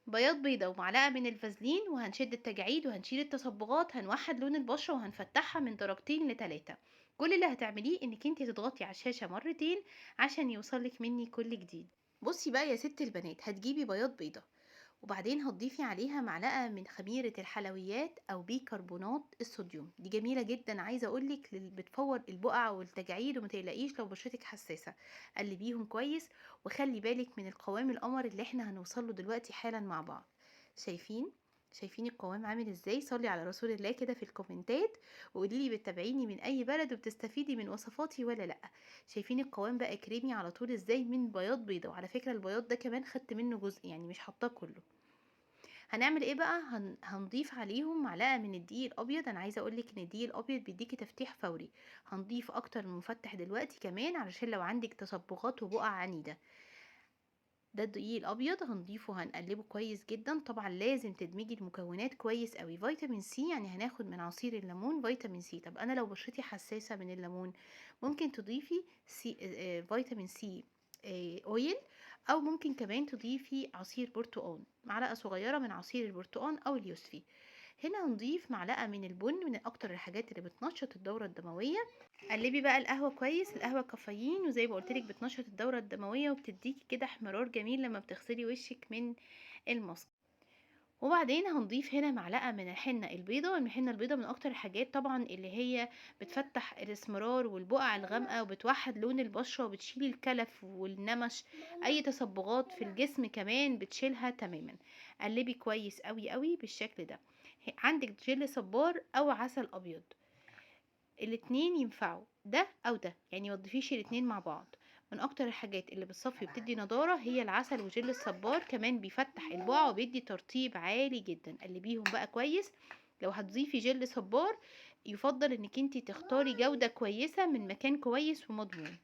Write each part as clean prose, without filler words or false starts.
بياض بيضة ومعلقة من الفازلين، وهنشد التجاعيد وهنشيل التصبغات، هنوحد لون البشرة وهنفتحها من درجتين ل3. كل اللي هتعمليه انك انتي تضغطي على الشاشة مرتين عشان يوصلك مني كل جديد. بصي بقى يا ست البنات، هتجيبي بياض بيضة وبعدين هتضيفي عليها معلقة من خميرة الحلويات او بيكربونات الصوديوم. دي جميلة جدا، عايزة اقولك بتفور البقع والتجاعيد، وما تقلقيش لو بشرتك حساسة. قلبيهم كويس وخلي بالك من القوام القمر اللي احنا هنوصله دلوقتي حالا مع بعض. شايفين القوام عامل ازاي؟ صلي على رسول الله كده في الكومنتات وقوليلي بتتابعيني من اي بلد وبتستفيدي من وصفاتي ولا لا. شايفين القوام بقى كريمي على طول ازاي من بياض بيضة؟ وعلى فكرة البياض ده كمان خدت منه جزء، يعني مش حاطاه كله. هنعمل ايه بقى؟ هنضيف عليهم معلقه من الدقيق الابيض. انا عايزه اقولك ان الدقيق الابيض بيديكي تفتيح فوري. هنضيف اكتر من مفتح دلوقتي كمان علشان لو عندك تصبغات وبقع عنيده. ده الدقيق الابيض هنضيفه، هنقلبه كويس جدا. طبعا لازم تدمجي المكونات كويس قوي. فيتامين سي، يعني هناخد من عصير الليمون فيتامين سي. طب انا لو بشرتي حساسه من الليمون، ممكن تضيفي سي فيتامين سي اويل، او ممكن كمان تضيفي عصير برتقال، معلقه صغيره من عصير البرتقال او اليوسفي. هنا هنضيف معلقه من البن، من اكتر الحاجات اللي بتنشط الدوره الدمويه. قلبي بقى القهوة كويس. القهوة كافيين، وزي ما قلتلك بتنشط الدورة الدموية وبتديكي كده احمرار جميل لما بتغسلي وشك من الماسك. وبعدين هنضيف هنا معلقة من الحنة البيضاء. الحنة البيضاء من اكتر الحاجات طبعا اللي هي بتفتح الاسمرار والبقع الغامقة وبتوحد لون البشرة وبتشيل الكلف والنمش. اي تصبغات في الجسم كمان بتشيلها تماما. قلبي كويس قوي قوي بالشكل ده. عندك جل صبار او عسل ابيض، الاتنين ينفعوا، ده او ده، يعني متضيفيش الاتنين مع بعض. من اكتر الحاجات اللي بتصفي وبتدي نضارة هي العسل وجل الصبار، كمان بيفتح البقع وبيدي ترطيب عالي جدا. قلبيهم بقى كويس. لو هتضيفي جل صبار يفضل انك انتي تختاري جودة كويسة من مكان كويس ومضمون.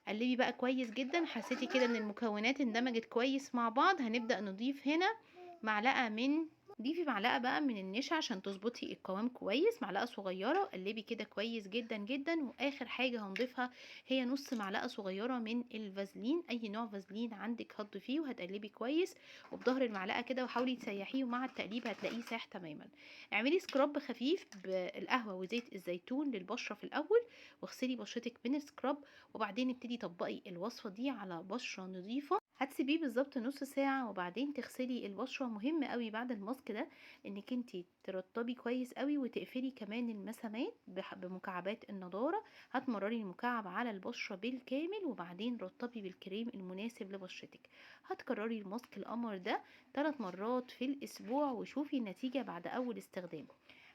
قلبي بقى كويس جدا. حسيتي كده ان المكونات اندمجت كويس مع بعض، هنبدأ نضيف هنا معلقة من ضيفي معلقة بقى من النشا عشان تظبطي القوام كويس، معلقة صغيرة. قلبي كده كويس جدا جدا. واخر حاجة هنضيفها هي نص معلقة صغيرة من الفازلين، اي نوع فازلين عندك هتضيفيه وهتقلبي كويس وبظهر المعلقة كده وحاولي تسيحيه، ومع التقليب هتلاقيه ساح تماما. اعملي سكراب خفيف بالقهوة وزيت الزيتون للبشرة في الاول، واغسلي بشرتك من السكراب، وبعدين ابتدي طبقي الوصفة دي على بشرة نظيفة. هتسيبيه بالظبط نص ساعة وبعدين تغسلي البشرة. مهم قوي بعد الماسك ده انك انتي ترطبي كويس قوي وتقفلي كمان المسامات بمكعبات النضارة. هتمرري المكعب على البشرة بالكامل وبعدين رطبي بالكريم المناسب لبشرتك. هتكرري الماسك القمر ده 3 مرات في الاسبوع وشوفي النتيجة بعد اول استخدام.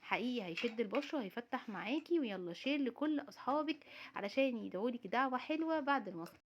حقيقي هيشد البشرة وهيفتح معاكي. ويلا شير لكل اصحابك علشان يدعولك دعوة حلوة بعد الماسك.